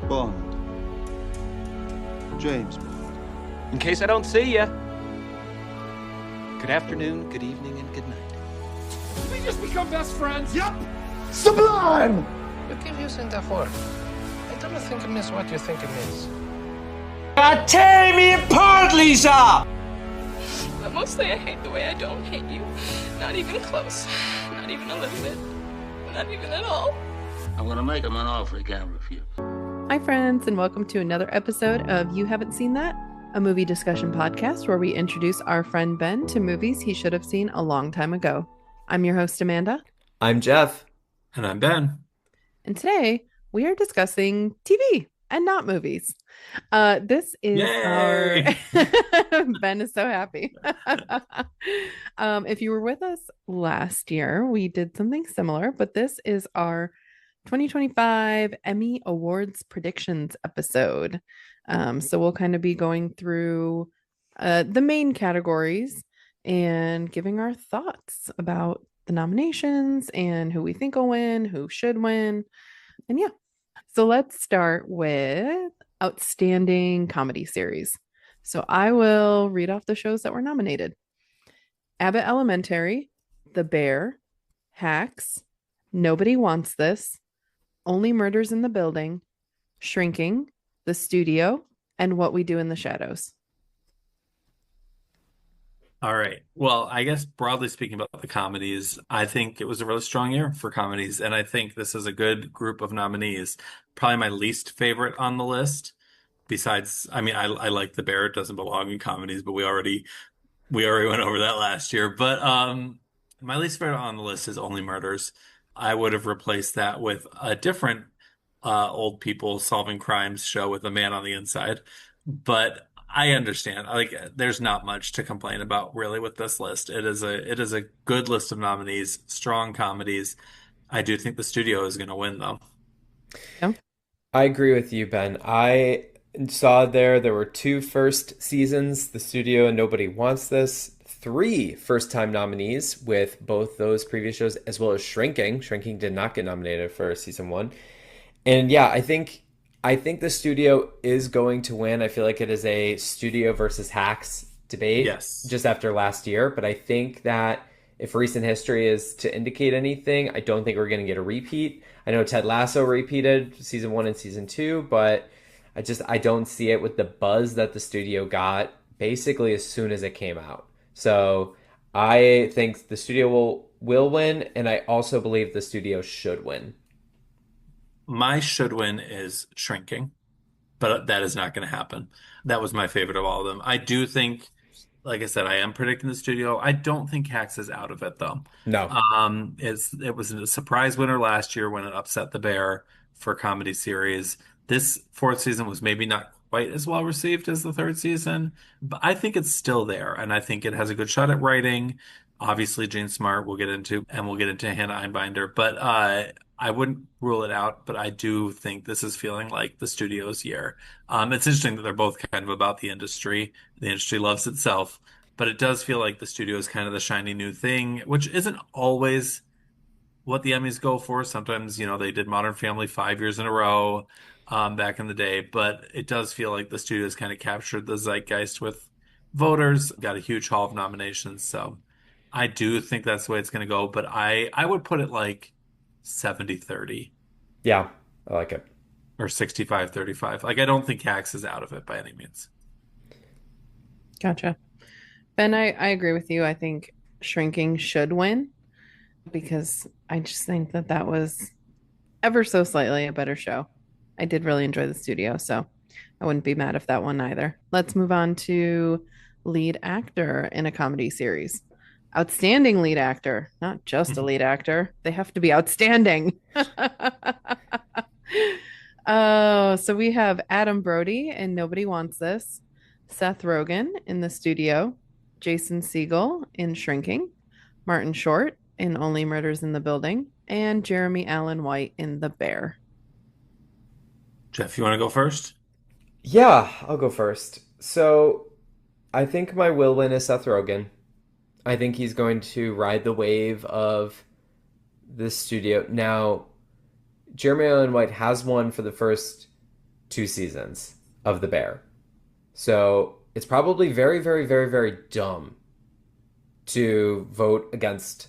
Bond. James Bond. In case I don't see ya. Good afternoon, good evening, and good night. Did we just become best friends? Yup! Sublime! You keep using that word. I don't think it means what you think it means. Tear me apart, Lisa! But mostly I hate the way I don't hate you. Not even close. Not even a little bit. Not even at all. I'm gonna make him an offer he can't refuse. Hi, friends, and welcome to another episode of You Haven't Seen That, a movie discussion podcast where we introduce our friend Ben to movies he should have seen a long time ago. I'm your host, Amanda. I'm Geoff. And I'm Ben. And today we are discussing TV and not movies. This is Yay! our Ben is so happy. If you were with us last year, we did something similar, but this is our 2025 Emmy Awards predictions episode. So we'll kind of be going through the main categories and giving our thoughts about the nominations and who we think will win, who should win. And yeah, so let's start with Outstanding Comedy Series. So I will read off the shows that were nominated. Abbott Elementary, The Bear, Hacks, Nobody Wants This, Only Murders in the Building, Shrinking, The Studio, and What We Do in the Shadows. All right. Well, I guess broadly speaking about the comedies, I think it was a really strong year for comedies, and I think this is a good group of nominees. Probably my least favorite on the list, besides, I mean, I like The Bear. It doesn't belong in comedies, but we already went over that last year. But my least favorite on the list is Only Murders. I would have replaced that with a different old people solving crimes show with a man on the inside. But I understand. Like, there's not much to complain about really with this list. It is a good list of nominees, strong comedies. I do think The Studio is going to win, though. Yeah. I agree with you, Ben. I saw there were 2 first seasons, The Studio and Nobody Wants This, 3 first-time nominees with both those previous shows, as well as Shrinking. Shrinking did not get nominated for season 1. And yeah, I think The Studio is going to win. I feel like it is a Studio versus Hacks debate. Yes. Just after last year. But I think that if recent history is to indicate anything, I don't think we're going to get a repeat. I know Ted Lasso repeated season 1 and season 2, but I don't see it with the buzz that The Studio got basically as soon as it came out. So I think The Studio will win, and I also believe The Studio should win. My should win is Shrinking, but that is not going to happen. That was my favorite of all of them. I do think, like I said, I am predicting The Studio. I don't think Hacks is out of it, though. No. It was a surprise winner last year when it upset The Bear for comedy series. This 4th season was maybe not quite as well received as the 3rd season, but I think it's still there, and I think it has a good shot at writing. Obviously, Jane Smart we'll get into Hannah Einbinder, but I wouldn't rule it out, but I do think this is feeling like The Studio's year. It's interesting that they're both kind of about the industry. The industry loves itself, but it does feel like The Studio is kind of the shiny new thing, which isn't always what the Emmys go for. Sometimes, they did Modern Family 5 years in a row back in the day, but it does feel like The Studio's kind of captured the zeitgeist with voters, got a huge haul of nominations. So I do think that's the way it's going to go, but I would put it like 70-30. Yeah, I like it. Or 65-35. Like, I don't think Hacks is out of it by any means. Gotcha. Ben, I agree with you. I think Shrinking should win because I just think that was ever so slightly a better show. I did really enjoy The Studio, so I wouldn't be mad if that won either. Let's move on to lead actor in a comedy series. Outstanding lead actor, not just a lead actor. They have to be outstanding. So we have Adam Brody in Nobody Wants This, Seth Rogen in The Studio, Jason Segel in Shrinking, Martin Short in Only Murders in the Building, and Jeremy Allen White in The Bear. Geoff, you want to go first? Yeah, I'll go first. So I think my will win is Seth Rogen. I think he's going to ride the wave of The Studio. Now, Jeremy Allen White has won for the first 2 seasons of The Bear. So it's probably very, very, very, very dumb to vote against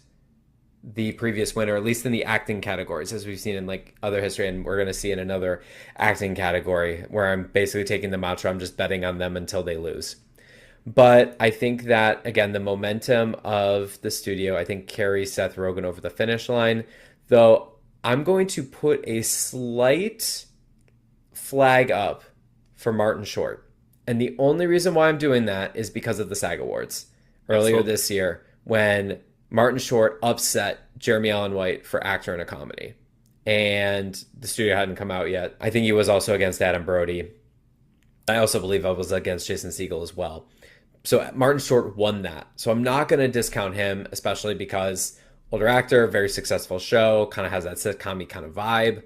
the previous winner, at least in the acting categories, as we've seen in like other history, and we're going to see in another acting category where I'm basically taking the mantra, I'm just betting on them until they lose. But I think that, again, the momentum of the studio, I think, carries Seth Rogen over the finish line, though I'm going to put a slight flag up for Martin Short. And the only reason why I'm doing that is because of the SAG Awards earlier this year when Martin Short upset Jeremy Allen White for actor in a comedy. And the studio hadn't come out yet. I think he was also against Adam Brody. I also believe I was against Jason Segel as well. So Martin Short won that. So I'm not going to discount him, especially because older actor, very successful show, kind of has that sitcom-y kind of vibe.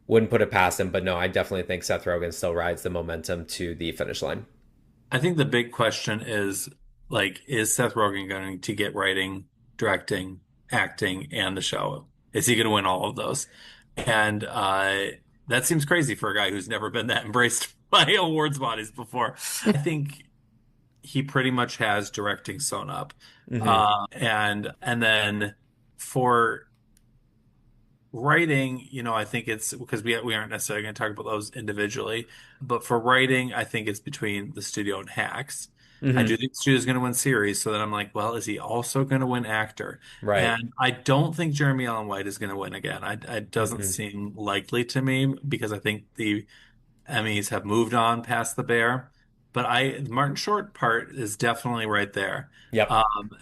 Wouldn't put it past him, but no, I definitely think Seth Rogen still rides the momentum to the finish line. I think the big question is like, is Seth Rogen going to get writing, directing, acting, and the show? Is he going to win all of those? And that seems crazy for a guy who's never been that embraced by awards bodies before. I think he pretty much has directing sewn up. And then for writing, I think it's because we aren't necessarily going to talk about those individually, but for writing, I think it's between the studio and Hacks. I do think the studio's going to win series, so then I'm like, well, is he also going to win actor? Right. And I don't think Jeremy Allen White is going to win again. It doesn't seem likely to me because I think the Emmys have moved on past The Bear. But the Martin Short part is definitely right there. Yep.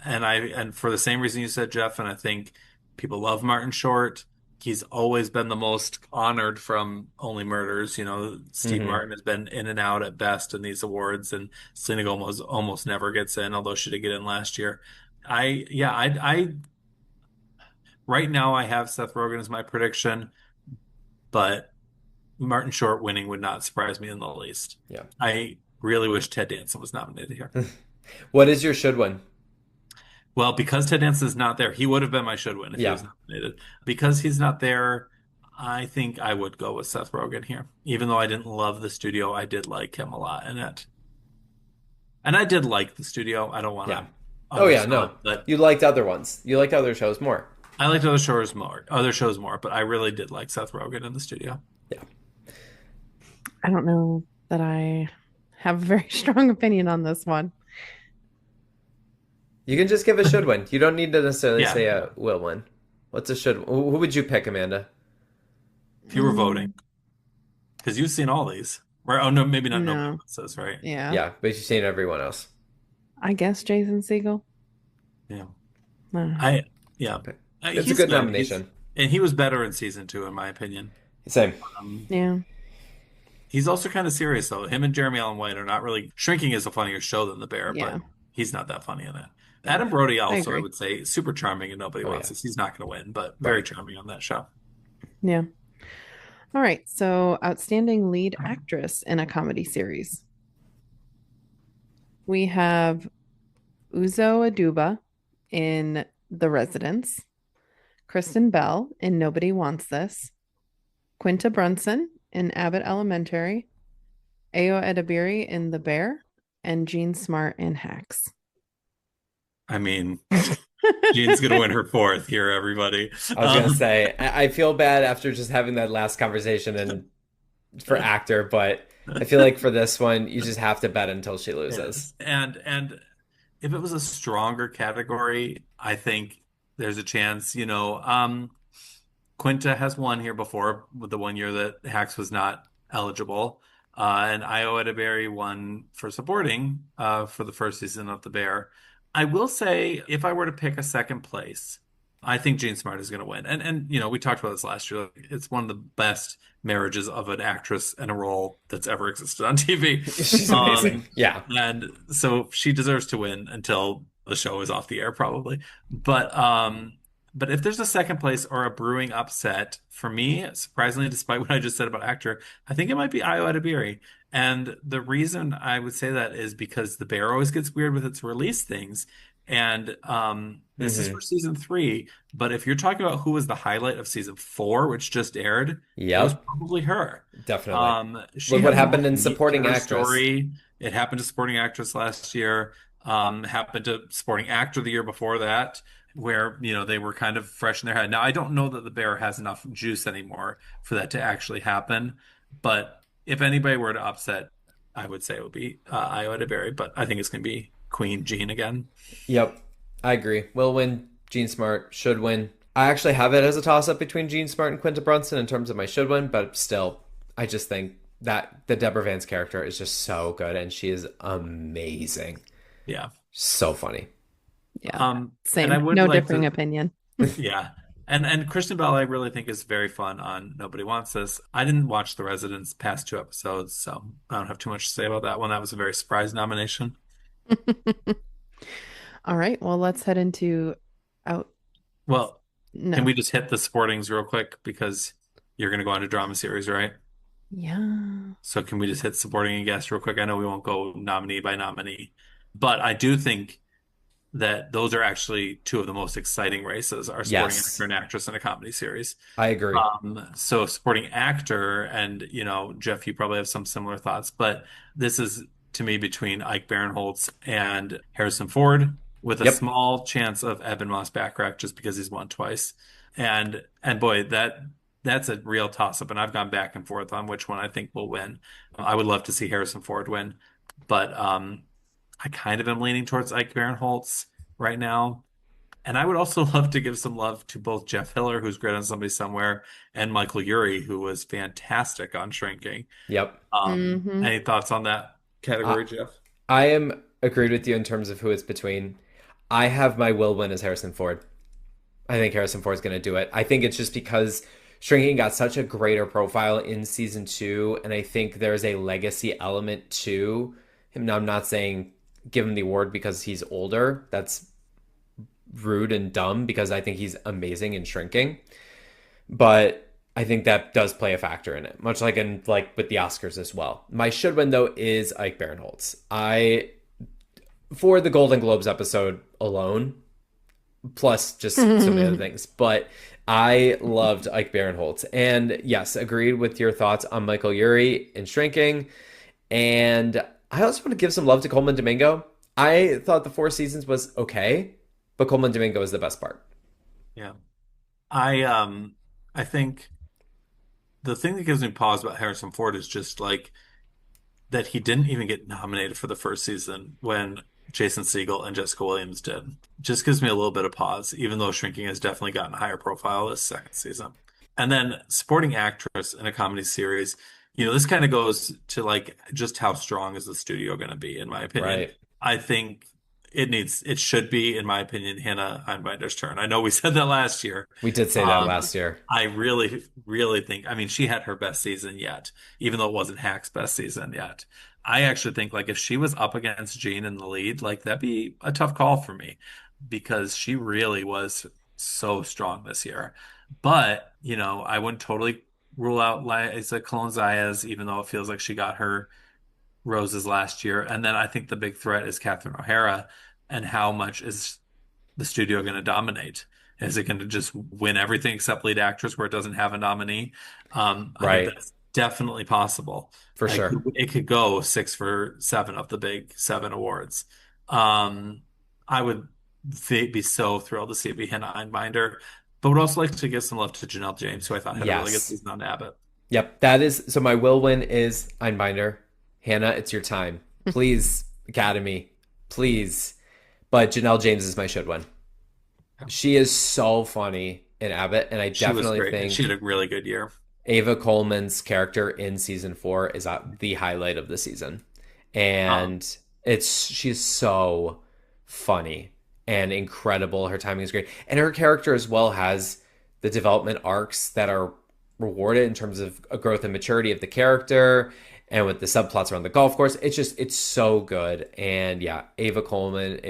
And for the same reason you said, Geoff, and I think people love Martin Short. He's always been the most honored from Only Murders. Steve Martin has been in and out at best in these awards, and Selena Gomez almost never gets in, although she did get in last year. I right now I have Seth Rogen as my prediction, but Martin Short winning would not surprise me in the least. Yeah. I really wish Ted Danson was nominated here. What is your should win? Well, because Ted Danson's not there, he would have been my should win if he was nominated. Because he's not there, I think I would go with Seth Rogen here. Even though I didn't love the studio, I did like him a lot in it. And I did like the studio. I don't want to. Oh yeah, no. But you liked other ones. You liked other shows more. I liked other shows more, but I really did like Seth Rogen in the studio. Yeah. I don't know that I have a very strong opinion on this one. You can just give a should win. You don't need to necessarily say a will win. What's a should? Who would you pick, Amanda? If you were voting, because you've seen all these. Right? Oh no, maybe not. No. Nobody says right. Yeah. Yeah, but you've seen everyone else. I guess Jason Segel. Yeah. Okay. It's a good nomination. And he was better in season 2, in my opinion. Same. Yeah. He's also kind of serious though. Him and Jeremy Allen White are not really. Shrinking is a funnier show than The Bear, but he's not that funny in it. Adam Brody also, I would say, super charming and nobody wants this. He's not going to win, but very charming on that show. Yeah. All right. So, outstanding lead actress in a comedy series. We have Uzo Aduba in The Residents, Kristen Bell in Nobody Wants This, Quinta Brunson in Abbott Elementary, Ayo Edebiri in The Bear, and Jean Smart in Hacks. I mean, Jean's going to win her 4th here, everybody. I was going to say, I feel bad after just having that last conversation and for actor, but I feel like for this one, you just have to bet until she loses. Yes. And if it was a stronger category, I think there's a chance, Quinta has won here before with the one year that Hacks was not eligible. And Ayo Edebiri won for supporting for the first season of The Bear. I will say, if I were to pick a second place, I think Jean Smart is going to win. And we talked about this last year. It's one of the best marriages of an actress and a role that's ever existed on TV. She's amazing. Yeah. And so she deserves to win until the show is off the air, probably. But if there's a second place or a brewing upset, for me, surprisingly, despite what I just said about actor, I think it might be Ayo Edebiri. And the reason I would say that is because The Bear always gets weird with its release things. And this is Hmm. for season 3. But if you're talking about who was the highlight of season 4, which just aired, it was Yep, probably her. definitely. She Look what had the happened most in meat to supporting her actress. story. It happened to supporting actress last year. Happened to supporting actor the year before that, where they were kind of fresh in their head. Now I don't know that the Bear has enough juice anymore for that to actually happen, but if anybody were to upset, I would say it would be Iowa DeBerry, but I think it's going to be Queen Jean again. Yep, I agree. Will win. Gene Smart should win. I actually have it as a toss up between Gene Smart and Quinta Brunson in terms of my should win, but still, I just think that the Deborah Vance character is just so good and she is amazing. Yeah. So funny. Yeah. And I Same. would No like differing to, opinion. yeah. And Kristen Bell, I really think is very fun on Nobody Wants This. I didn't watch The Resident's past 2 episodes, so I don't have too much to say about that one. That was a very surprise nomination. All right. Well, let's head into out. Well, can No. we just hit the sportings real quick because you're going to go on to drama series, right? Yeah. So can we just hit supporting and guest real quick? I know we won't go nominee by nominee, but I do think that those are actually two of the most exciting races are supporting actor Yes, and actress in a comedy series. I agree. So supporting actor, and Geoff, you probably have some similar thoughts, but this is to me between Ike Barinholtz and Harrison Ford, with a Yep. small chance of Eben Moss-Backrack just because he's won twice. And boy, that's a real toss-up, and I've gone back and forth on which one I think will win. I would love to see Harrison Ford win, but I kind of am leaning towards Ike Barinholtz right now. And I would also love to give some love to both Jeff Hiller, who's great on Somebody Somewhere, and Michael Urie, who was fantastic on Shrinking. Yep. Hmm. Any thoughts on that I, category, Jeff? I am agreed with you in terms of who it's between. I have my will win as Harrison Ford. I think Harrison Ford's going to do it. I think it's just because Shrinking got such a greater profile in season 2, and I think there's a legacy element to him. Now, I'm not saying give him the award because he's older. That's rude and dumb because I think he's amazing in Shrinking. But I think that does play a factor in it, much like with the Oscars as well. My should win though is Ike Barinholtz. I for the Golden Globes episode alone, plus just so many other things. But I loved Ike Barinholtz. And yes, agreed with your thoughts on Michael Urie in Shrinking. And I also want to give some love to Coleman Domingo. I thought the Four Seasons was okay, but Coleman Domingo is the best part. Yeah. I think the thing that gives me pause about Harrison Ford is just like that he didn't even get nominated for the first season when Jason Segel and Jessica Williams did. Just gives me a little bit of pause, even though Shrinking has definitely gotten a higher profile this second season. And then supporting actress in a comedy series, this kind of goes to like just how strong is the studio going to be, in my opinion. Right. I think it should be, in my opinion, Hannah Einbinder's turn. I know we said that last year. We did say that last year. I really, really think, I mean, she had her best season yet, even though it wasn't Hack's best season yet. I actually think like if she was up against Jean in the lead, like that'd be a tough call for me because she really was so strong this year. But, I wouldn't totally rule out Liza Colon-Zayas, even though it feels like she got her roses last year. And then I think the big threat is Catherine O'Hara, and how much is the studio going to dominate? Is it going to just win everything except lead actress where it doesn't have a nominee? I think Right. that's definitely possible. For Like, sure. it could go 6 for 7 of the big 7 awards. Um, I would be so thrilled to see it be Hannah Einbinder, but would also like to give some love to Janelle James, who I thought had a really good Yes. season on Abbott. Yep. That is so my will win is Einbinder. Hannah, it's your time. Please, Academy. Please. But Janelle James is my should win. She is so funny in Abbott, and I She was definitely great. think She had a really good year. Ava Coleman's character in season 4 is the highlight of the season. And she's so funny and incredible. Her timing is great. And her character as well has the development arcs that are rewarded in terms of a growth and maturity of the character and with the subplots around the golf course. It's so good. And yeah, Ava Coleman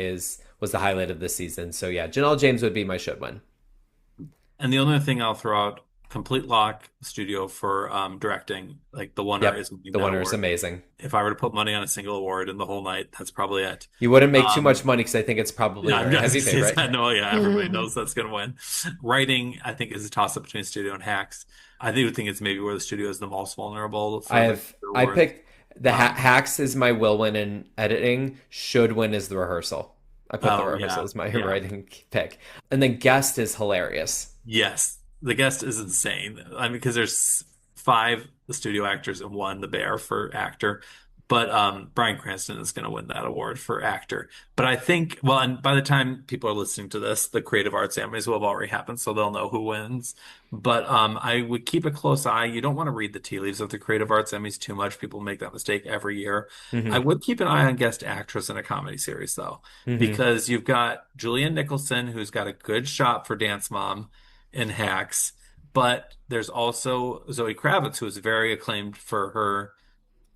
was the highlight of this season. So yeah, Janelle James would be my should win. And the only thing I'll throw out complete lock studio for directing. Like the winner Yep. is winning The that winner is award. amazing. If I were to put money on a single award in the whole night, that's probably it. You wouldn't make too much Um, money because I think it's probably yeah, a I'm very just heavy gonna say favorite. that. No, yeah, everybody knows that's gonna win. Writing, I think, is a toss up between studio and hacks. I do think it's maybe where the studio is the most vulnerable for like I awards. picked the hacks is my will win in editing. Should win is the rehearsal. I put the Oh rehearsal yeah, as my yeah. writing pick, and then guest is hilarious. Yes, the guest is insane. I mean, because there's five the studio actors and one the bear for actor. But Bryan Cranston is going to win that award for actor. But I think, well, and by the time people are listening to this, the Creative Arts Emmys will have already happened, so they'll know who wins. But I would keep a close eye. You don't want to read the tea leaves of the Creative Arts Emmys too much. People make that mistake every year. I Hmm. would keep an eye on guest actress in a comedy series, though, Hmm. because you've got Julianne Nicholson, who's got a good shot for Dance Mom in Hacks. But there's also Zoe Kravitz, who is very acclaimed for her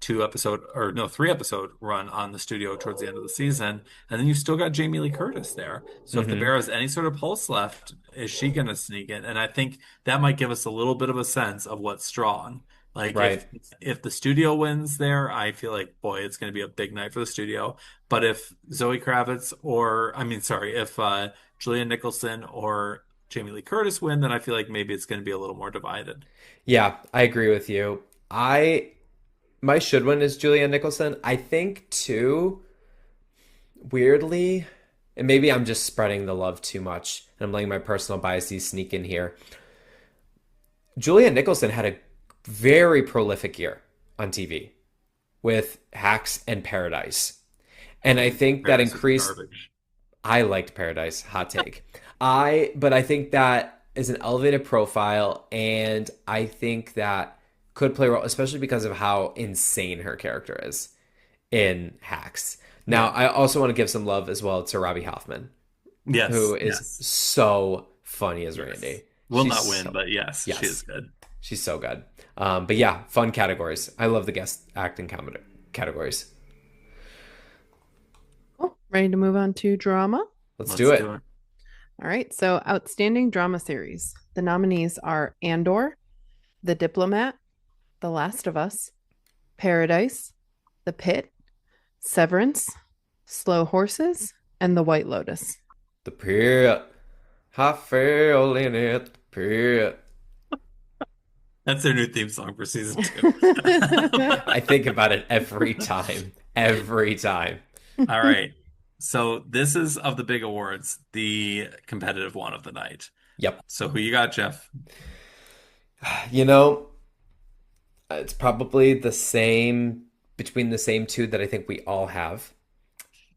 2 episode or no 3 episode run on the studio towards the end of the season. And then you've still got Jamie Lee Curtis there. So if the Hmm. Bear has any sort of pulse left, is she going to sneak in? And I think that might give us a little bit of a sense of what's strong. Like Right. if the studio wins there, I feel like boy, it's going to be a big night for the studio. But if Zoe Kravitz or I mean, sorry, if Julianne Nicholson or Jamie Lee Curtis win, then I feel like maybe it's going to be a little more divided. Yeah, I agree with you. I my should win is Julianne Nicholson. I think too, weirdly, and maybe I'm just spreading the love too much, and I'm letting my personal biases sneak in here. Julianne Nicholson had a very prolific year on TV with Hacks and Paradise. And I think that Paradise is increased. garbage. I liked Paradise, hot take. But I think that is an elevated profile, and I think that could play a role, especially because of how insane her character is in Hacks. Now, Yeah. I also want to give some love as well to Robbie Hoffman, who Yes, is yes, so funny as yes. Randy. Will She's not win, so but yes, she is yes, good. she's so good. But yeah, fun categories. I love the guest acting comedy categories. Cool. Ready to move on to drama? Let's Let's do do it. it. All right. So, outstanding drama series. The nominees are Andor, The Diplomat, The Last of Us, Paradise, The Pit, Severance, Slow Horses, and The White Lotus. The pit. I fell in it. The pit. That's their new theme song for season 2. I think about it every time. Every time. All right. So this is of the big awards, the competitive one of the night. Yep. So who you got, Geoff? You know, it's probably the same between the same two that I think we all have.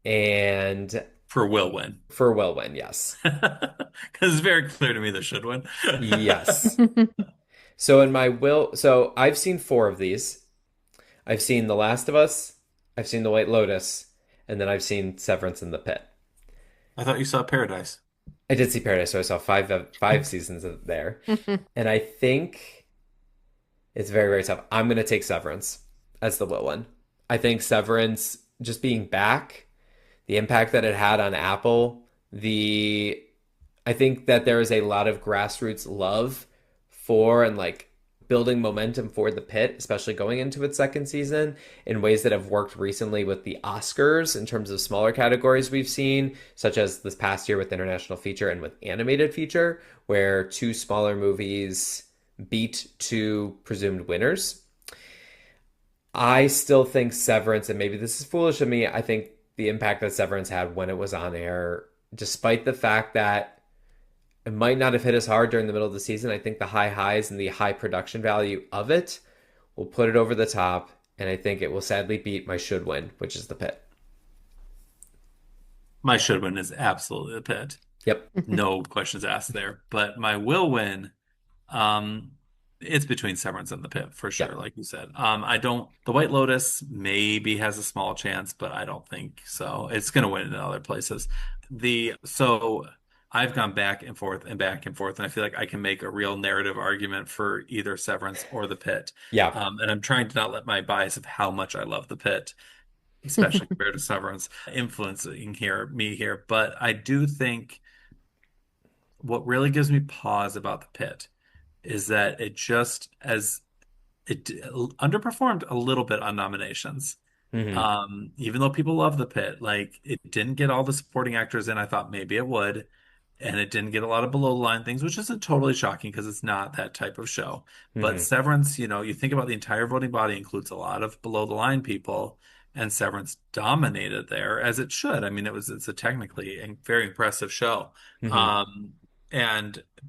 And For will win. for will win, yes. Because it's very clear to me they should win. Yes. So in my will, so I've seen four of these. I've seen The Last of Us, I've seen The White Lotus, and then I've seen Severance in the Pit. I thought you saw Paradise. I did see Paradise, so I saw five seasons of there. And I think it's very, very tough. I'm gonna take Severance as the will one. I think Severance just being back, the impact that it had on Apple, the I think that there is a lot of grassroots love for and like building momentum for the pit, especially going into its second season in ways that have worked recently with the Oscars in terms of smaller categories we've seen, such as this past year with international feature and with animated feature, where two smaller movies beat two presumed winners. I still think Severance, and maybe this is foolish of me, I think the impact that Severance had when it was on air, despite the fact that it might not have hit as hard during the middle of the season, I think the high highs and the high production value of it will put it over the top, and I think it will sadly beat my should win, which is the pit. My should win is absolutely the pit. Yep. No questions asked there. But my will win, um, it's between Severance and the Pit for sure, Yep. like you said. I don't, the White Lotus maybe has a small chance, but I don't think so. It's going to win in other places. So I've gone back and forth and back and forth, and I feel like I can make a real narrative argument for either Severance or the Pit. Yeah. And I'm trying to not let my bias of how much I love the Pit, especially compared to Severance, influencing me here. But I do think what really gives me pause about the Pit is that it underperformed a little bit on nominations. Hmm. Even though people love The Pit, like it didn't get all the supporting actors in. I thought maybe it would, and it didn't get a lot of below the line things, which isn't totally shocking because it's not that type of show. But Hmm. Severance, you think about the entire voting body includes a lot of below the line people, and Severance dominated there as it should. I mean, it's a technically and very impressive show. Hmm. Um,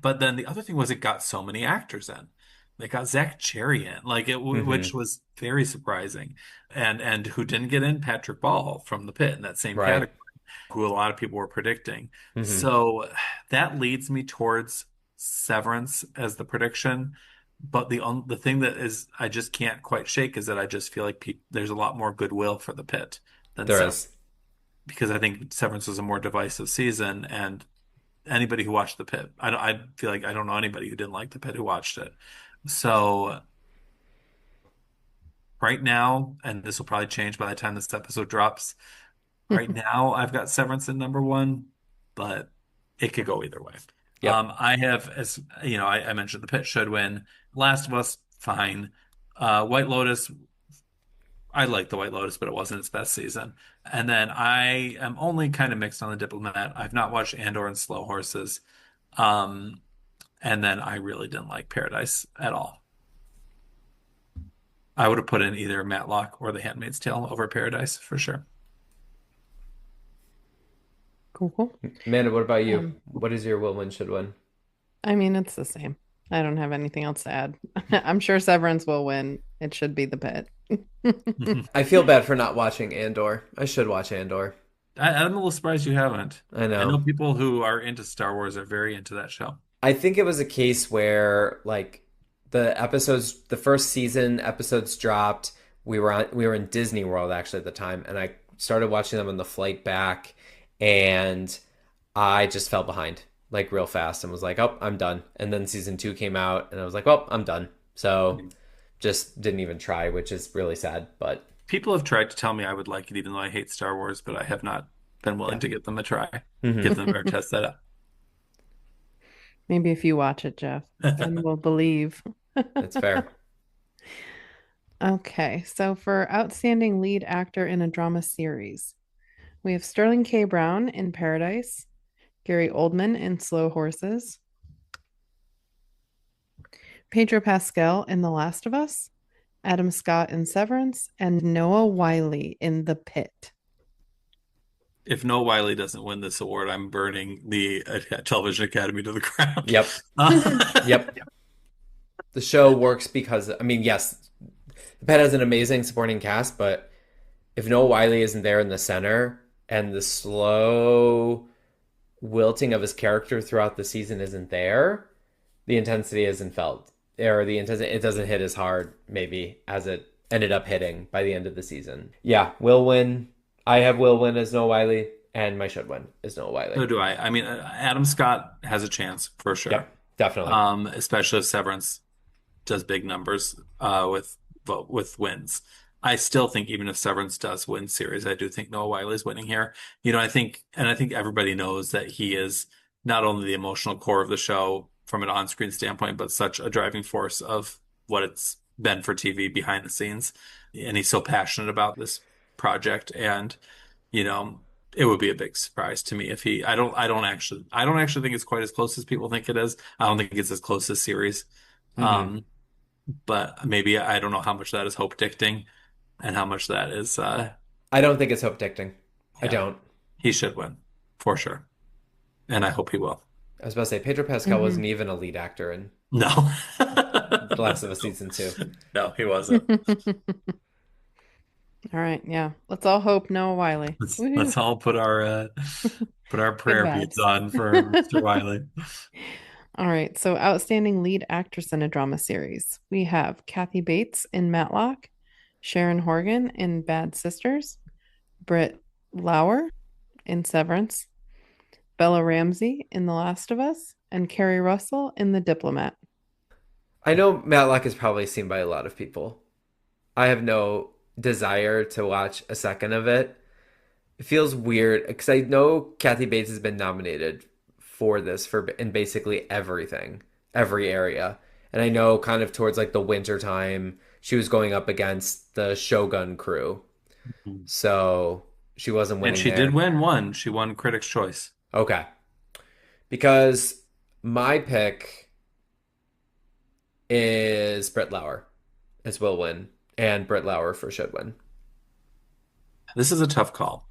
but then the other thing was it got so many actors in. They got Zach Cherry in, which Hmm. was very surprising, and who didn't get in Patrick Ball from The Pit in that same Right. category, who a lot of people were predicting. Hmm. So that leads me towards Severance as the prediction. But the thing that is I just can't quite shake is that I just feel like there's a lot more goodwill for The Pit than There Severance is. because I think Severance was a more divisive season, and anybody who watched The Pit, I feel like I don't know anybody who didn't like The Pit who watched it. So right now, and this will probably change by the time this episode drops. Right now, I've got Severance in number one, but it could go either way. Yep. I have, as you know, I mentioned The Pit should win. Last of Us, fine. White Lotus, I like the White Lotus, but it wasn't its best season. And then I am only kind of mixed on The Diplomat. I've not watched Andor and Slow Horses. Um, and then I really didn't like Paradise at all. I would have put in either Matlock or The Handmaid's Tale over Paradise for sure. Cool, cool. Amanda, what about you? Um, What is your will win should win? I mean, it's the same. I don't have anything else to add. I'm sure Severance will win. It should be the pit. I feel bad for not watching Andor. I should watch Andor. I'm a little surprised you haven't. I I know know. people who are into Star Wars are very into that show. I think it was a case where like the first season episodes dropped. We were in Disney World actually at the time, and I started watching them on the flight back, and I just fell behind like real fast and was like, "Oh, I'm done." And then season 2 came out, and I was like, "Well, I'm done." So just didn't even try, which is really sad, but People have tried to tell me I would like it, even though I hate Star Wars, but I have not been willing yeah. to give them a try, Hmm. give them or test that Maybe if you watch it, Geoff, then out. we'll believe. That's fair. Okay, so for outstanding lead actor in a drama series, we have Sterling K. Brown in Paradise, Gary Oldman in Slow Horses, Pedro Pascal in The Last of Us, Adam Scott in Severance, and Noah Wiley in The Pit. If Noah Wiley doesn't win this award, I'm burning the Television Academy to the ground. Yep. Yep. The show works because I mean, yes, the Pet has an amazing supporting cast, but if Noah Wiley isn't there in the center and the slow wilting of his character throughout the season isn't there, the intensity isn't felt. Or the intensity it doesn't hit as hard, maybe, as it ended up hitting by the end of the season. Yeah, will win. I have will win as Noah Wiley, and my should win is Noah Wiley. So do I. I mean, Adam Scott has a chance for sure. Yep, definitely. Especially if Severance does big numbers with wins. I still think even if Severance does win series, I do think Noah Wiley's winning here. I think everybody knows that he is not only the emotional core of the show from an on-screen standpoint, but such a driving force of what it's been for TV behind the scenes. And he's so passionate about this project, and you know, it would be a big surprise to me if he. I don't actually think it's quite as close as people think it is. I don't think it's as close as series. Hmm. Um, but maybe I don't know how much that is hope dicting and how much that is I don't think it's hope dicting. I yeah, don't. he should win for sure. And I hope he will. I was about to say Pedro Pascal Mhm. wasn't even a lead actor in No. The Last of Us season 2. No, he wasn't. All right, yeah. Let's all hope Noah Wiley. Woohoo. Let's all put our Good prayer beads vibes. on for Mr. Wiley. All right, so outstanding lead actress in a drama series. We have Kathy Bates in Matlock, Sharon Horgan in Bad Sisters, Britt Lauer in Severance, Bella Ramsey in The Last of Us, and Carrie Russell in The Diplomat. I know Matlock is probably seen by a lot of people. I have no desire to watch a second of it. It feels weird because I know Kathy Bates has been nominated for this for in basically everything, every area. And I know kind of towards like the winter time, she was going up against the Shogun crew. Mhm. So she wasn't And winning she did there. win one. She won Critics' Choice. Okay. Because my pick is Britt Lauer as will win, and Britt Lauer for should win. This is a tough call.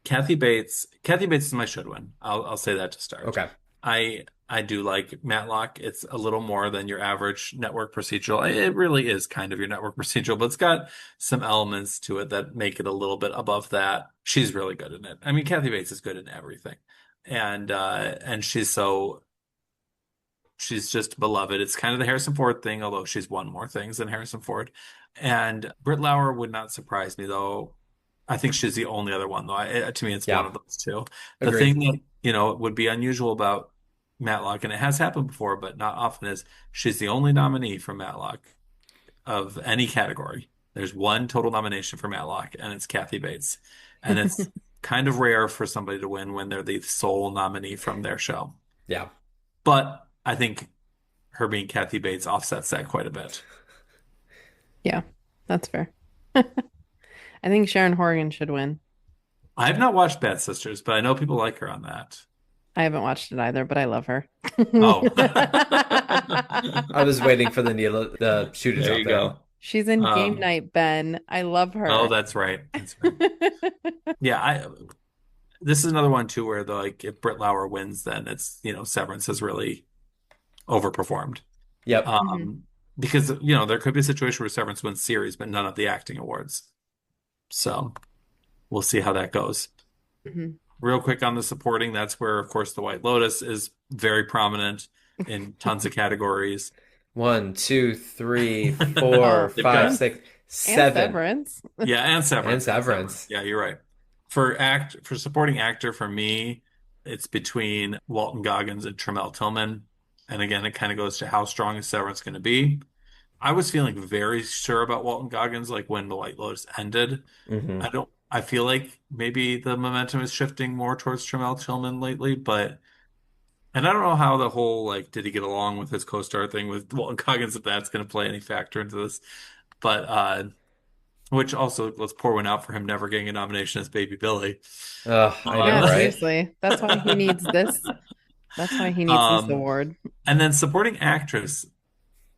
Kathy Bates is my should win. I'll say that to start. Okay. I do like Matlock. It's a little more than your average network procedural. It really is kind of your network procedural, but it's got some elements to it that make it a little bit above that. She's really good in it. I mean, Kathy Bates is good in everything. And she's just beloved. It's kind of the Harrison Ford thing, although she's won more things than Harrison Ford. And Britt Lauer would not surprise me, though. I think she's the only other one, though. To me, it's one Yeah. of those two. The Agreed. thing that, would be unusual about Matlock, and it has happened before, but not often, is she's the only nominee for Matlock of any category. There's one total nomination for Matlock, and it's Kathy Bates. And it's kind of rare for somebody to win when they're the sole nominee from their show. Yeah. But I think her being Kathy Bates offsets that quite a bit. Yeah, that's fair. I think Sharon Horgan should win. I have not watched Bad Sisters, but I know people like her on that. I haven't watched it either, but I love her. Oh. I was waiting for the shoe to There drop you there. go. She's in Game Night, Ben. I love her. Oh, that's right. That's right. Yeah, this is another one too where if Britt Lauer wins, then it's, Severance has really overperformed. Yep. Because, there could be a situation where Severance wins series, but none of the acting awards. So we'll see how that goes. Mhm. Real quick on the supporting, that's where, of course, The White Lotus is very prominent in tons of categories. 1, 2, 3, 4, They've 5, got- 6, And 7. Severance. Yeah, and Severance. And Severance. Yeah, you're right. For supporting actor, for me, it's between Walton Goggins and Tremel Tillman. And again, it kind of goes to how strong is Severance going to be. I was feeling very sure about Walton Goggins, like when The White Lotus ended. Hmm. I feel like maybe the momentum is shifting more towards Tremel Tillman lately, and I don't know how the whole, did he get along with his co-star thing with Walton Goggins, if that's going to play any factor into this. But, which also, let's pour one out for him never getting a nomination as Baby Billy. Oh, I know, Yeah, right? seriously. That's why he needs this. That's why he needs this award. And then supporting actress,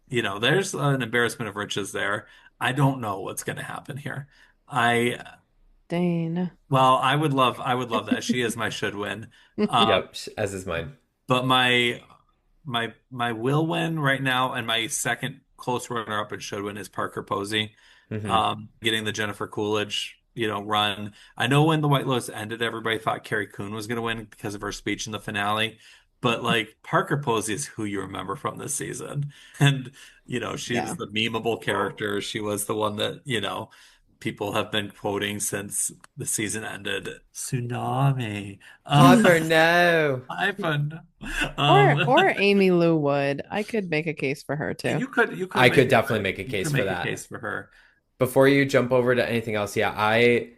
there's an embarrassment of riches there. I don't know what's going to happen here. Dane. Well, I would love that. She is my should win. Yep, as is mine. But my will win right now, and my second close runner up and should win is Parker Posey. Getting the Jennifer Coolidge, run. I know when The White Lotus ended, everybody thought Carrie Coon was going to win because of her speech in the finale. But Parker Posey is who you remember from this season. And, she was the memeable character. She was the one that, people have been quoting since the season ended. Tsunami. Hyper no. Or Amy Lou Wood. I could make a case for her too. You could I could definitely make a case for that. Case for her. Before you jump over to anything else, yeah, I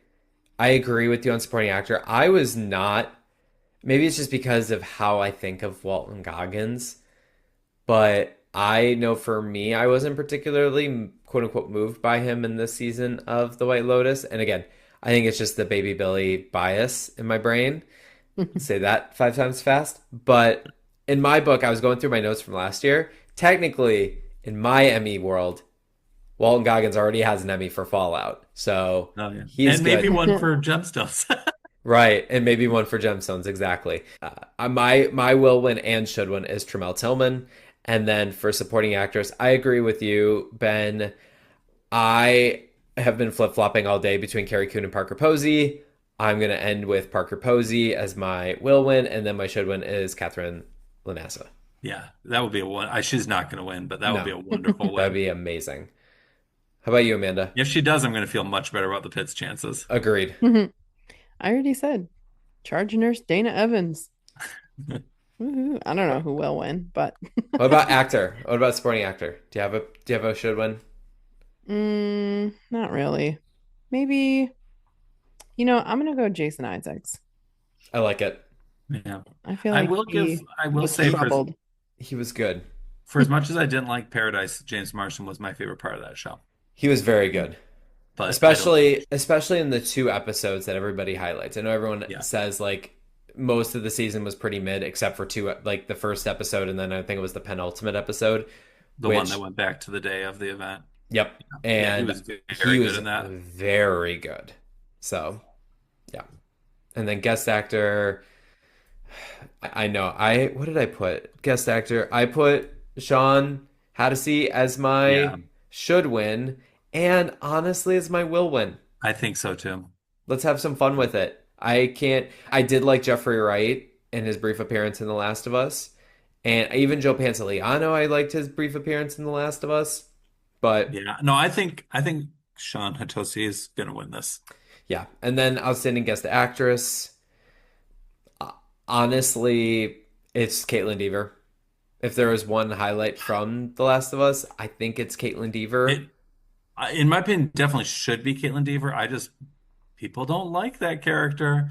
agree with you on supporting actor. I was not, maybe it's just because of how I think of Walton Goggins, but I know for me, I wasn't particularly quote unquote moved by him in this season of The White Lotus. And again, I think it's just the Baby Billy bias in my brain. Say that 5 times fast. But in my book, I was going through my notes from last year. Technically, in my Emmy world, Walton Goggins already has an Emmy for Fallout. So he's and maybe good. one for Gemstones. Right, and maybe one for Gemstones, exactly. My will win and should win is Tremel Tillman. And then for supporting actress, I agree with you, Ben. I have been flip-flopping all day between Carrie Coon and Parker Posey. I'm going to end with Parker Posey as my will win, and then my should win is Catherine Lanassa. Yeah, that would be a one. She's not going to win, but that would be a wonderful win. That would be amazing. How about you, Amanda? If she does, I'm going to feel much better about the Pitt's chances. Agreed. I already said charge nurse Dana Evans. I don't know who will win, but What about actor? What about supporting actor? Do you have a should win? Not really. Maybe, I'm gonna go Jason Isaacs. I like it. Yeah, I feel like I will say troubled. He was good. For as much as I didn't like Paradise, James Marsden was my favorite part of that show. He was very good. But I don't think, Especially in the two episodes that everybody highlights. I know everyone yeah, says like most of the season was pretty mid except for two, like the first episode and then I think it was the penultimate episode, the one that which went back to the day of the event. yep. Yeah, he And was he very good was in that. very good. So, yeah. And then guest actor, I know. What did I put? Guest actor. I put Sean Hattasey as Yeah, my should win and honestly as my will win. I think so too. Let's have some fun with it. I did like Jeffrey Wright in his brief appearance in The Last of Us. And even Joe Pantoliano, I liked his brief appearance in The Last of Us. But Yeah, no, I think Sean Hatosi is gonna win this. yeah. And then outstanding guest actress. Uh, Honestly, it's Caitlin Dever. If there was one highlight from The Last of Us, I think it's Caitlin Dever. It, in my opinion, definitely should be Caitlin Dever. I just people don't like that character.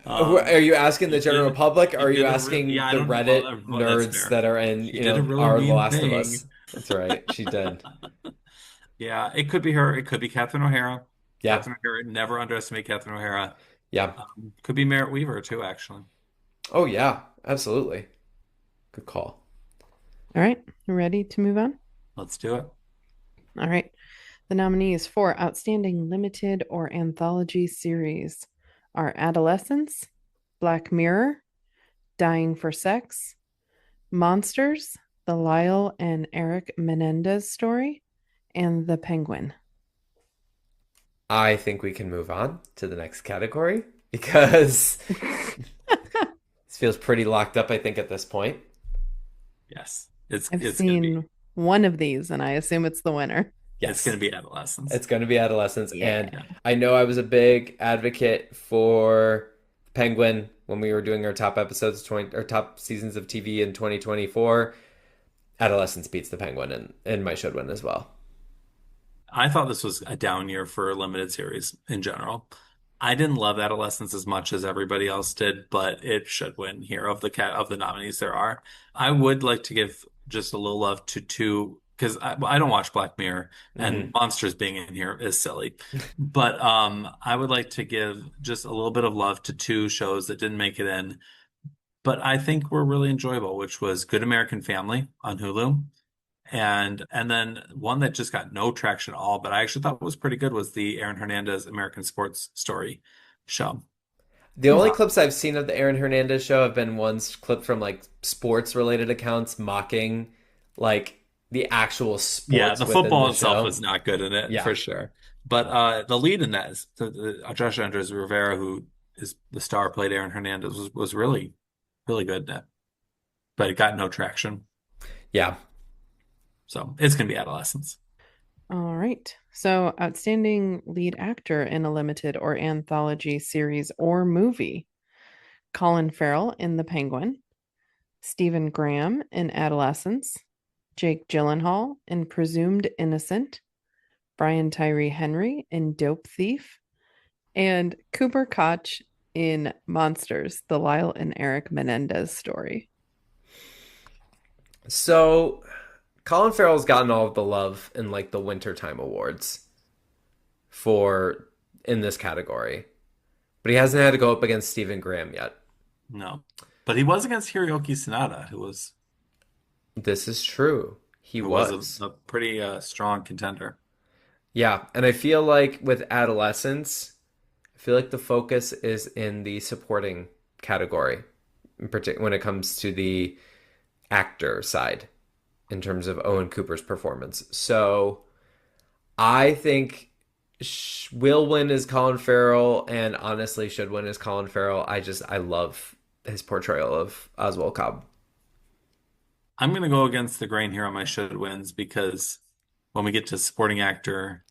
Are you asking the He general did public, or he are you did asking yeah, I the don't well, Reddit that's nerds fair. that are in, She did a really our The mean Last of thing. Us? That's right. She did. Yeah, it could be her. It could be Catherine O'Hara. Yeah. Catherine O'Hara. Never underestimate Catherine O'Hara. Yeah. Could be Merritt Weaver too, actually. Oh, yeah. Absolutely. Good call. All right, ready to move on? Let's do it. All right. The nominees for Outstanding Limited or Anthology Series are Adolescence, Black Mirror, Dying for Sex, Monsters, The Lyle and Eric Menendez Story, and The Penguin. I think we can move on to the next category because this feels pretty locked up, I think, at this point. Yes, I've it's gonna be seen one of these and I assume it's the winner. it's Yes. gonna be Adolescence. It's going to be Adolescence. And Yeah. I know I was a big advocate for Penguin when we were doing our top episodes, 20, or top seasons of TV in 2024. Adolescence beats the Penguin and my should win as well. I thought this was a down year for limited series in general. I didn't love Adolescence as much as everybody else did, but it should win here of the nominees there are. I would like to give just a little love to two because I don't watch Black Mirror and Hmm. Monsters being in here is silly. But I would like to give just a little bit of love to two shows that didn't make it in, but I think were really enjoyable, which was Good American Family on Hulu. And then one that just got no traction at all, but I actually thought was pretty good was the Aaron Hernandez American Sports Story show. The only Uh, clips I've seen of the Aaron Hernandez show have been ones clipped from like sports related accounts mocking like the actual yeah, sports the within football the itself show. was not good in it Yeah. for sure. But the lead in that is Josh Andres Rivera, who is the star, played Aaron Hernandez, was really, really good in it. But it got no traction. Yeah. So it's gonna be Adolescence. All right. So, Outstanding Lead Actor in a Limited or Anthology Series or Movie: Colin Farrell in The Penguin, Stephen Graham in Adolescence, Jake Gyllenhaal in Presumed Innocent, Brian Tyree Henry in Dope Thief, and Cooper Koch in Monsters, the Lyle and Eric Menendez story. So Colin Farrell's gotten all of the love in like the Wintertime Awards for in this category, but he hasn't had to go up against Stephen Graham yet. No. But he was against Hiroyuki Sanada, This is true. He who was was. a pretty strong contender. Yeah, and I feel like with Adolescence, I feel like the focus is in the supporting category, in particular when it comes to the actor side in terms of Owen Cooper's performance. So I think will win is Colin Farrell, and honestly should win is Colin Farrell. I love his portrayal of Oswald Cobb. I'm going to go against the grain here on my should wins because when we get to supporting actor,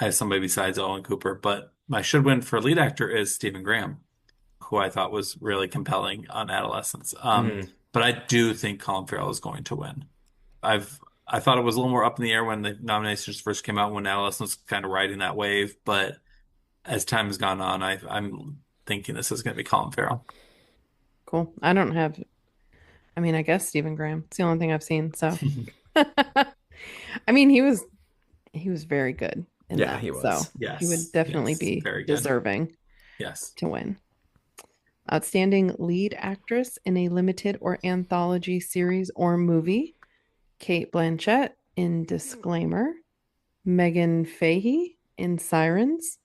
I have somebody besides Owen Cooper, but my should win for lead actor is Stephen Graham, who I thought was really compelling on Adolescence. Mhm. But I do think Colin Farrell is going to win. I thought it was a little more up in the air when the nominations first came out when Adolescence was kind of riding that wave, but as time has gone on, I'm thinking this is going to be Colin Farrell. Cool. I don't have I mean, I guess Stephen Graham. It's the only thing I've seen. So, I mean, he was very good in Yeah, that. he So was. he would Yes, definitely yes, be very good. deserving Yes. to win. Outstanding lead actress in a limited or anthology series or movie. Kate Blanchett in Disclaimer. Megan Fahey in Sirens.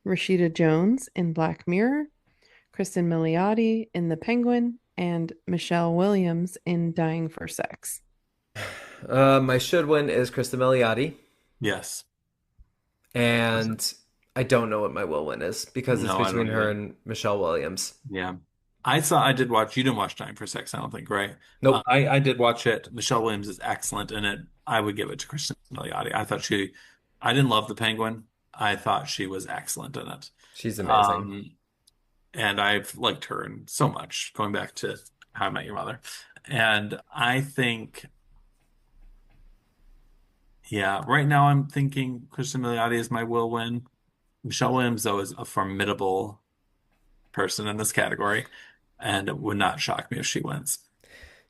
Rashida Jones in Black Mirror. Kristen Milioti in The Penguin, and Michelle Williams in Dying for Sex. My should win is Krista Milioti, Yes. and I don't know what my will win is because it's No, I between don't her either. and Michelle Williams. Yeah. I did watch, you didn't watch Time for Sex, I don't think, right? Nope. I did watch it. Michelle Williams is excellent in it. I would give it to Kristen Milioti. I didn't love The Penguin. I thought she was excellent in it. She's amazing. Um, and I've liked her in so much, going back to How I Met Your Mother. And I think, yeah, right now I'm thinking Kristen Milioti is my will win. Michelle Williams, though, is a formidable person in this category, and it would not shock me if she wins.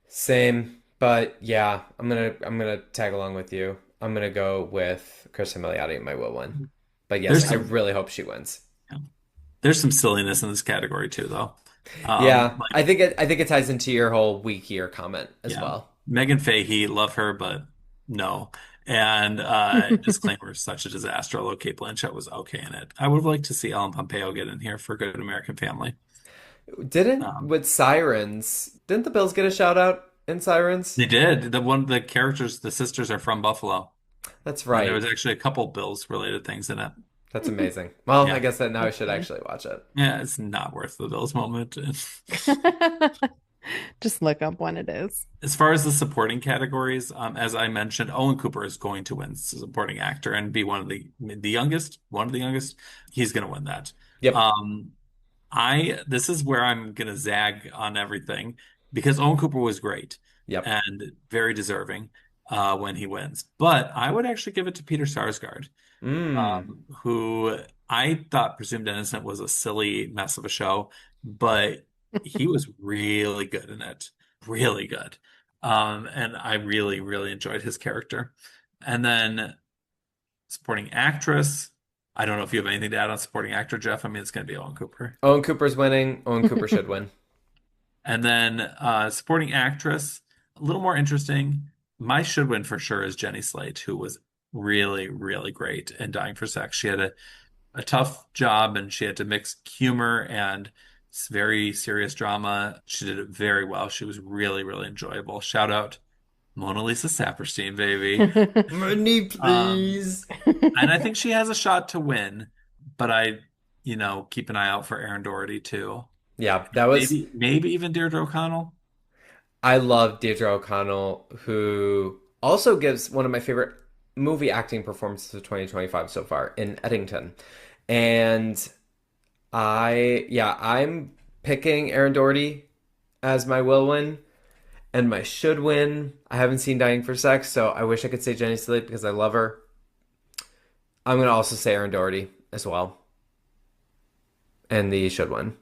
Same, but yeah, I'm gonna tag along with you. I'm gonna go with Krista Milioti in my will win. But There's yes, I some really hope she wins. there's some silliness in this category too, though. Yeah, Like, I think it ties into your whole weak year comment as yeah, well. Megan Fahey, love her, but no. And Disclaimer is such a disaster, although Kate Blanchett was okay in it. I would have liked to see Ellen Pompeo get in here for Good American Family. Didn't Um, with Sirens, didn't the Bills get a shout out in Sirens? they did. The characters, the sisters are from Buffalo. That's And there was right. actually a couple Bills related things in it. That's amazing. Well, I Yeah. guess that now I That's should funny. actually watch it. Yeah, it's not worth the Bills moment. Just look up when it is. As far as the supporting categories, as I mentioned, Owen Cooper is going to win supporting actor and be one of the youngest. He's going to win that. Yep. Um, this is where I'm going to zag on everything because Owen Cooper was great Yep. and very deserving when he wins. But I would actually give it to Peter Sarsgaard, Mm. who I thought Presumed Innocent was a silly mess of a show, but he was really good in it. Really good. And I really, really enjoyed his character. And then supporting actress. I don't know if you have anything to add on supporting actor, Jeff. I mean, it's going to be Owen Cooper. Owen Cooper's winning. Owen Cooper should win. And then supporting actress, a little more interesting. My should win for sure is Jenny Slate, who was really, really great in Dying for Sex. She had a tough job and she had to mix humor and very serious drama. She did it very well. She was really, really enjoyable. Shout out Mona Lisa Saperstein, baby. Money, Um, please. and I think she has a shot to win, but keep an eye out for Erin Doherty too. Yeah, that was. Maybe even Deirdre O'Connell. I love Deirdre O'Connell, who also gives one of my favorite movie acting performances of 2025 so far in Eddington. And I'm picking Erin Doherty as my will win and my should win. I haven't seen Dying for Sex, so I wish I could say Jenny Slate because I love her. I'm going to also say Erin Doherty as well. And the should win.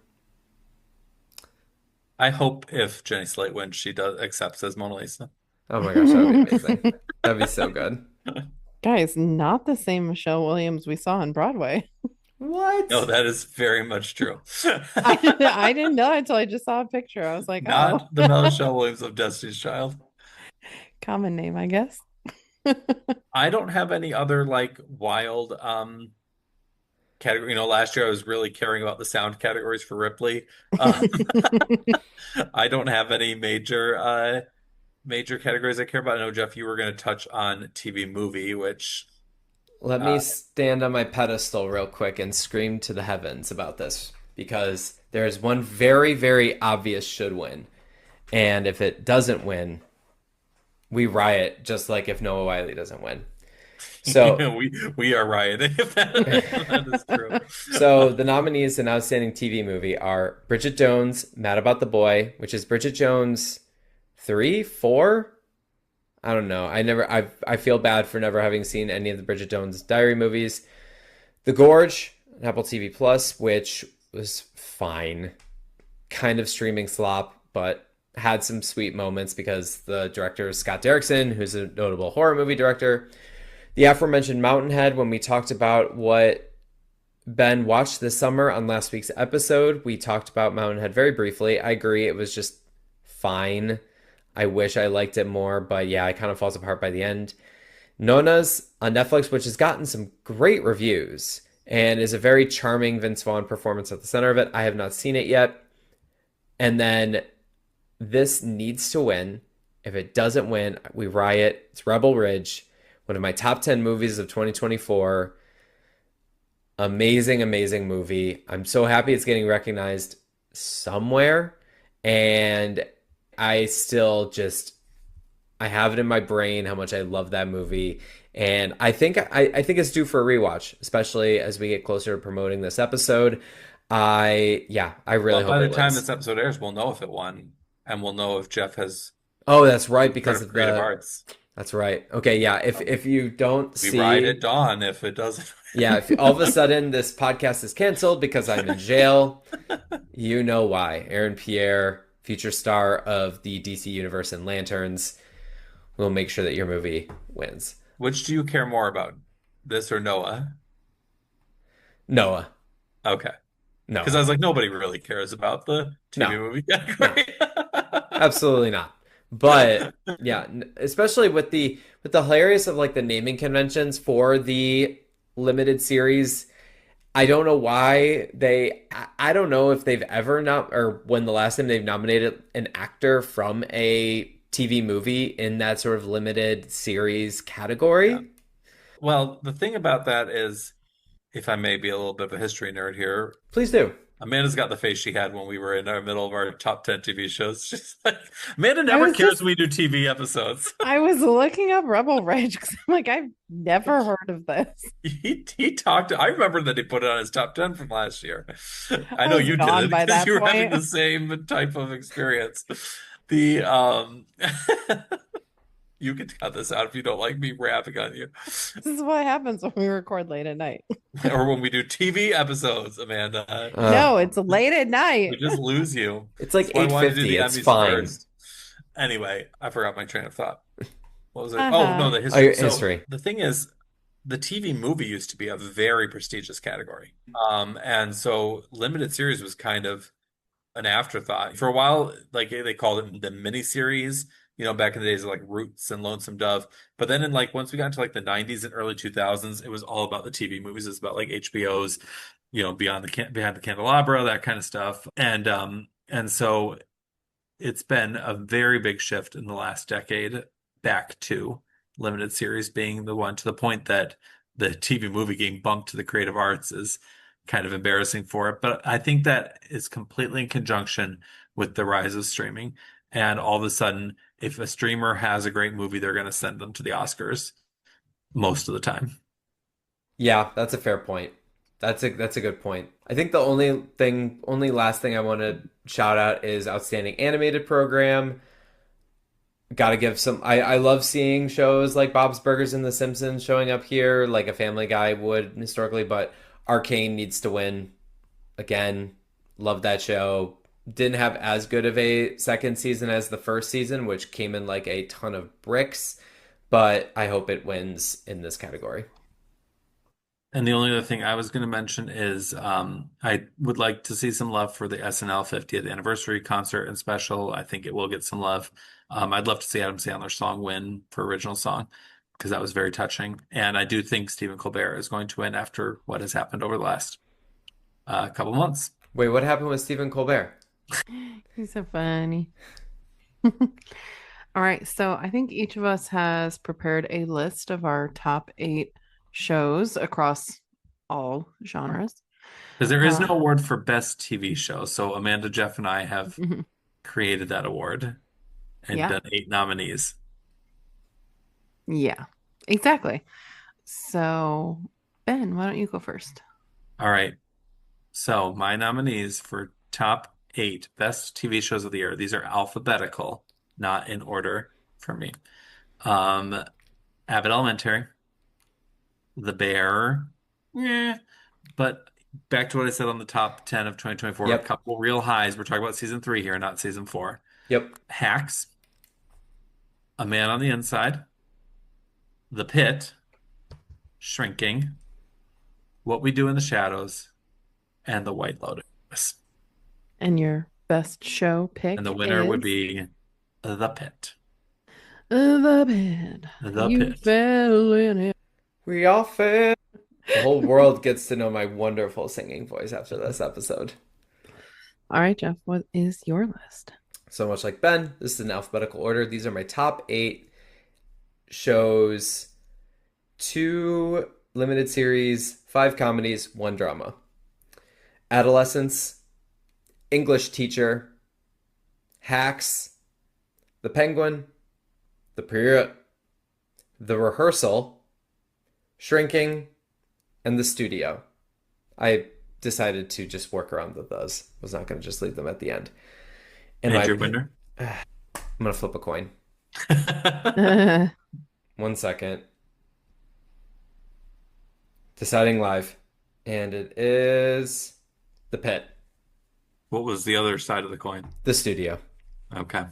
I hope if Jenny Slate wins, she does accepts as Mona Lisa. Oh my gosh, that would be amazing. That'd be so good. Guys, not the same Michelle Williams we saw on Broadway. What? No, that is very much true. I didn't know until I just saw a picture. I was like, oh, Not the Michelle Williams of Destiny's Child. common name, I guess. I don't have any other like wild category. Last year I was really caring about the sound categories for Ripley. I don't have any major categories I care about. I know, Jeff, you were going to touch on TV movie, which Let me stand on my pedestal real quick and scream to the heavens about this because there's one very, very obvious should win. And if it doesn't win, we riot just like if Noah Wiley doesn't win. So we are rioting if that is true. So the nominees in Outstanding TV Movie are Bridget Jones' Mad About the Boy, which is Bridget Jones 3, 4? I don't know. I feel bad for never having seen any of the Bridget Jones Diary movies. The Gorge, Apple TV Plus, which was fine. Kind of streaming slop, but had some sweet moments because the director is Scott Derrickson, who's a notable horror movie director. The aforementioned Mountainhead, when we talked about what Ben watched this summer on last week's episode, we talked about Mountainhead very briefly. I agree, it was just fine. I wish I liked it more, but yeah, it kind of falls apart by the end. Nona's on Netflix, which has gotten some great reviews and is a very charming Vince Vaughn performance at the center of it. I have not seen it yet. And then this needs to win. If it doesn't win, we riot. It's Rebel Ridge, one of my top 10 movies of 2024. Amazing, amazing movie. I'm so happy it's getting recognized somewhere. And I still just, I have it in my brain how much I love that movie. And I think it's due for a rewatch, especially as we get closer to promoting this episode. I really hope by the it time wins. this episode airs, we'll know if it won, and we'll know if Geoff has Oh, that's right, because of creative the arts. that's right. Okay, yeah. If you don't We see ride at dawn if it doesn't. yeah, if all of a sudden this podcast is canceled because I'm in jail, you know why. Aaron Pierre, future star of the DC Universe and Lanterns, will make sure that your movie wins. Which do you care more about, this or Noah? Noah. Okay. No. Because I was like, nobody really cares about the TV movie category. Absolutely not. But yeah, especially with the hilarious of like the naming conventions for the limited series. I don't know why I don't know if they've ever not or when the last time they've nominated an actor from a TV movie in that sort of limited series category. Yeah. Well, the thing about that is, if I may be a little bit of a history nerd here, please do. Amanda's got the face she had when we were in our middle of our top 10 TV shows. She's like, Amanda never cares when we do TV episodes. I was looking up Rebel Ridge because I'm like, I've never heard of this. He talked. I remember that he put it on his top 10 from last year. I know you did it by because that you were having point. the same type of experience. The you can cut this out if you don't like me rapping on you. This is what happens when we record late at night. Or when we do TV episodes, Amanda. No, it's late at night. We just lose you. It's like That's why I wanted to do 8:50. the It's Emmys fine. first. Anyway, I forgot my train of thought. What was it? Uh-huh. Oh, no, the Oh, history. your So history. the thing is, the TV movie used to be a very prestigious category. And so limited series was kind of an afterthought. For a while, like they called it the miniseries, back in the days of like Roots and Lonesome Dove. But then once we got into like the 90s and early 2000s, it was all about the TV movies. It's about like HBO's, Behind the Candelabra, that kind of stuff. And so it's been a very big shift in the last decade back to limited series being the one, to the point that the TV movie getting bumped to the creative arts is kind of embarrassing for it. But I think that is completely in conjunction with the rise of streaming. And all of a sudden, if a streamer has a great movie, they're going to send them to the Oscars most of the time. Yeah, that's a fair point. That's a good point. I think the only last thing I want to shout out is Outstanding Animated Program. Gotta give some. I love seeing shows like Bob's Burgers and The Simpsons showing up here, like a Family Guy would historically, but Arcane needs to win again. Love that show. Didn't have as good of a second season as the first season, which came in like a ton of bricks, but I hope it wins in this category. And the only other thing I was going to mention is I would like to see some love for the SNL 50th anniversary concert and special. I think it will get some love. I'd love to see Adam Sandler's song win for original song, because that was very touching. And I do think Stephen Colbert is going to win after what has happened over the last couple months. Wait, what happened with Stephen Colbert? He's so funny. All right, so I think each of us has prepared a list of our top 8 shows across all genres. Because there is no award for best TV show. So Amanda, Geoff, and I have created that award and done 8 nominees. Yeah, exactly. So, Ben, why don't you go first? All right. So my nominees for top 8 best TV shows of the year. These are alphabetical, not in order for me. Abbott Elementary, The Bear, but back to what I said on the top 10 of 2024. Yep. A couple real highs. We're talking about season 3 here, not season 4. Yep. Hacks, A Man on the Inside, The Pit, Shrinking, What We Do in the Shadows, and The White Lotus. And your best show pick And the winner would is be The Pit. The Bed. The You Pit. fell in it. We all fail. The whole world gets to know my wonderful singing voice after this episode. All right, Geoff, what is your list? So much like Ben, this is in alphabetical order. These are my top 8 shows, 2 limited series, 5 comedies, 1 drama. Adolescence, English Teacher, Hacks, The Penguin, The Period, The Rehearsal, Shrinking, and The Studio. I decided to just work around with those. I was not going to just leave them at the end. And your winner? I'm going to flip a coin. 1 second. Deciding live. And it is The Pit. What was the other side of the coin? The Studio. Okay.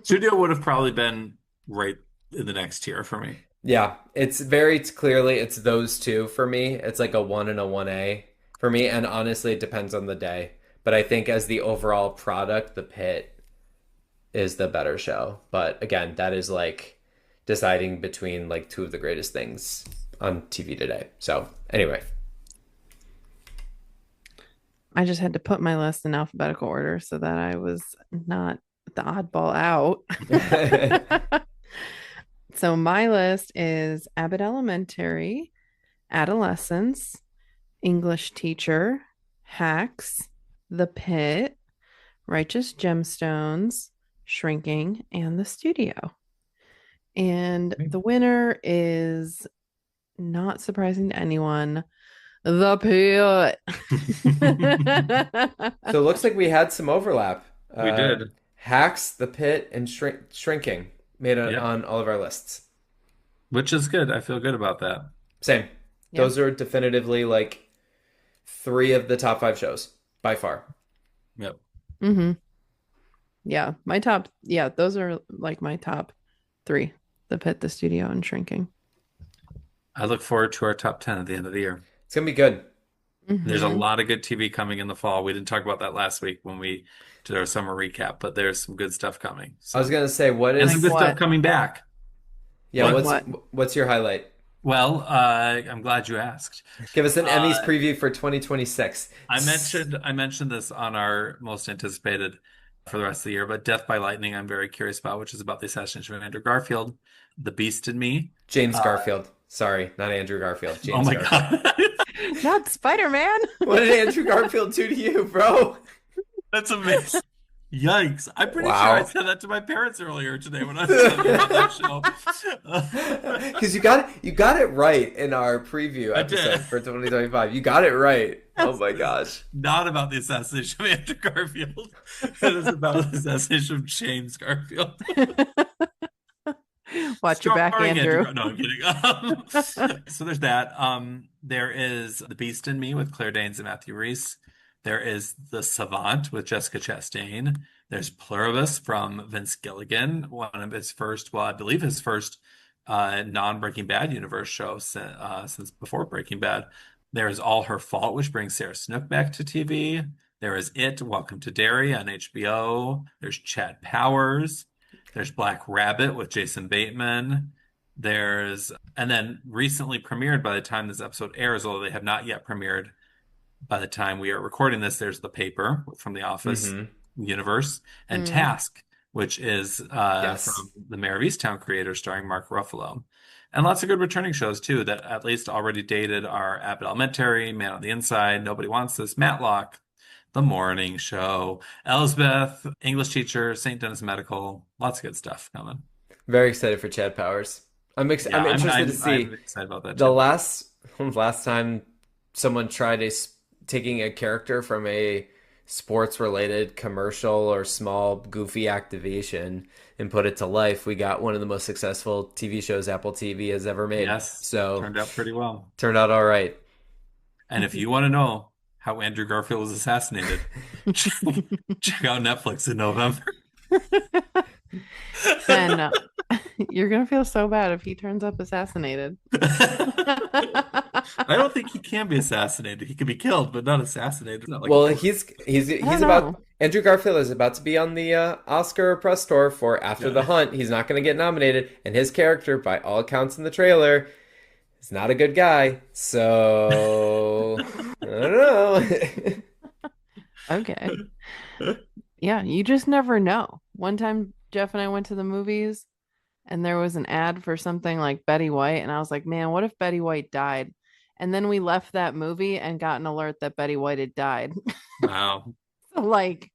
Studio would have probably been right in the next tier for me. Yeah, it's very clearly it's those two for me. It's like a 1 and a 1A for me, and honestly it depends on the day. But I think as the overall product, The Pit is the better show. But again, that is like deciding between like 2 of the greatest things on TV today. So, anyway. I just had to put my list in alphabetical order so that I was not the oddball out. So my list is Abbott Elementary, Adolescence, English Teacher, Hacks, The Pit, Righteous Gemstones, Shrinking, and The Studio. And the winner is, not surprising to anyone, The Pit. So it looks like we had some overlap. We did. Hacks, The Pit, and Shrinking made it on all of our lists. Which is good. I feel good about that. Same. Yep. Those are definitively like 3 of the top 5 shows by far. Yep. Mm-hmm. Yeah, those are like my top 3. The Pit, The Studio, and Shrinking. I look forward to our top 10 at the end of the year. It's going to be good. Mm-hmm. There's a lot of good TV coming in the fall. We didn't talk about that last week when we did our summer recap, but there's some good stuff coming. I was going to say, and some good stuff coming back. Yeah, what's your highlight? Well, I'm glad you asked. Give us an Emmys preview for 2026. I mentioned this on our most anticipated for the rest of the year, but Death by Lightning I'm very curious about, which is about the assassination of Andrew Garfield. The Beast in Me. James Garfield. Sorry, not Andrew Garfield. James oh my Garfield. God. Not Spider-Man. What did Andrew Garfield do to you, bro? That's amazing. Yikes. I'm pretty sure I said that to my parents earlier today when I was talking about that show. Because you got it right in our preview episode for 2025. You got it right. Oh my gosh. Not about the assassination of Andrew Garfield. It is about the assassination of James Garfield. Watch your back, Andrew. No, I'm kidding. So there's that. There is The Beast in Me with Claire Danes and Matthew Rhys. There is The Savant with Jessica Chastain. There's Pluribus from Vince Gilligan, one of his first, I believe his first non-Breaking Bad universe show since before Breaking Bad. There is All Her Fault, which brings Sarah Snook back to TV. There is It, Welcome to Derry on HBO. There's Chad Powers. There's Black Rabbit with Jason Bateman. And then recently premiered by the time this episode airs, although they have not yet premiered by the time we are recording this, there's The Paper from The Office universe, and Task, which is from the Mayor of Easttown creator, starring Mark Ruffalo. And lots of good returning shows, too, that at least already dated are Abbott Elementary, Man on the Inside, Nobody Wants This, Matlock, The Morning Show, Elsbeth, English Teacher, St. Denis Medical. Lots of good stuff coming. Very excited for Chad Powers. I'm interested to see. I'm excited about that, the last time someone tried taking a character from a sports-related commercial or small goofy activation and put it to life, we got one of the most successful TV shows Apple TV has ever made. Yes, so turned out pretty well. Turned out all right. And if you want to know how Andrew Garfield was assassinated, check out Netflix in November. Then you're gonna feel so bad if he turns up assassinated. I don't think he can be assassinated. He can be killed, but not assassinated. It's not like Well, a- he's don't about know. Andrew Garfield is about to be on the Oscar press tour for After the Hunt. He's not going to get nominated, and his character, by all accounts in the trailer, is not a good guy. So I don't know. Okay. Yeah, you just never know. One time, Jeff and I went to the movies, and there was an ad for something like Betty White, and I was like, man, what if Betty White died? And then we left that movie and got an alert that Betty White had died. Wow. So, like,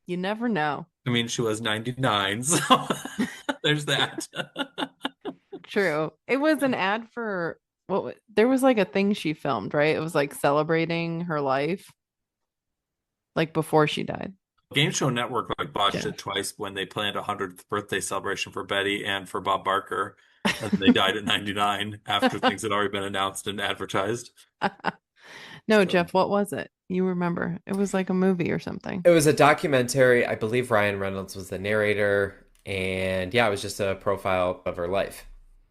you never know. I mean, she was 99, so there's that. True. It was an ad for there was like a thing she filmed, right? It was like celebrating her life, like before she died. Game Show Network like botched Yeah. it twice when they planned a 100th birthday celebration for Betty and for Bob Barker, and they died at 99 after things had already been announced and advertised. No, So- Jeff, what was it? You remember? It was like a movie or something. It was a documentary. I believe Ryan Reynolds was the narrator, and yeah, it was just a profile of her life.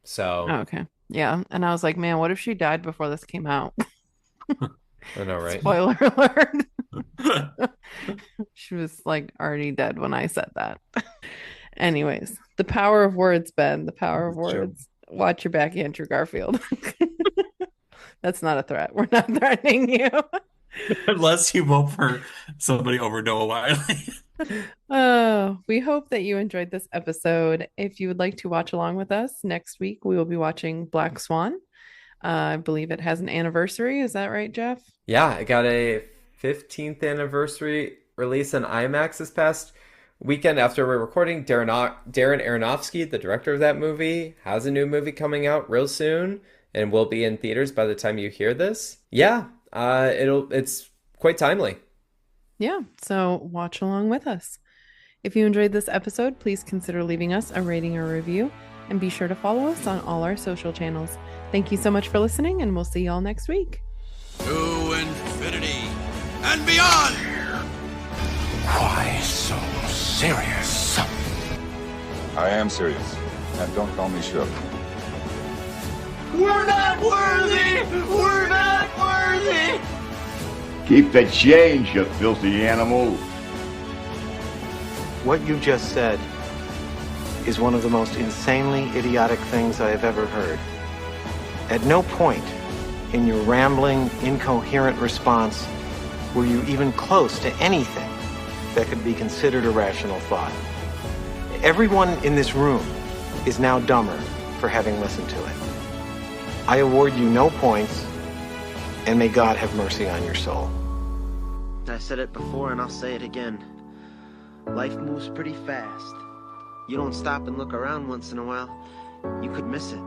So Oh, okay. Yeah. And I was like, man, what if she died before this came out? I know, right? Spoiler alert. She was like already dead when I said that. Anyways, the power of words, Ben. The power of Sure. words. Watch your back, Andrew Garfield. That's not a threat. We're not threatening you. Unless you vote for somebody over Noah Wiley. Oh, we hope that you enjoyed this episode. If you would like to watch along with us, next week we will be watching Black Swan. I believe it has an anniversary. Is that right, Jeff? Yeah, it got a 15th anniversary release on IMAX this past weekend after we're recording. Darren Aronofsky, the director of that movie, has a new movie coming out real soon and will be in theaters by the time you hear this. Yeah, it's quite timely. Yeah, so watch along with us. If you enjoyed this episode, please consider leaving us a rating or review and be sure to follow us on all our social channels. Thank you so much for listening, and we'll see y'all next week. To infinity and beyond! Why so serious? I am serious. And don't call me Shook. We're not worthy! We're not worthy! Keep the change, you filthy animal. What you just said is one of the most insanely idiotic things I have ever heard. At no point in your rambling, incoherent response were you even close to anything that could be considered a rational thought. Everyone in this room is now dumber for having listened to it. I award you no points, and may God have mercy on your soul. I said it before and I'll say it again. Life moves pretty fast. You don't stop and look around once in a while, you could miss it.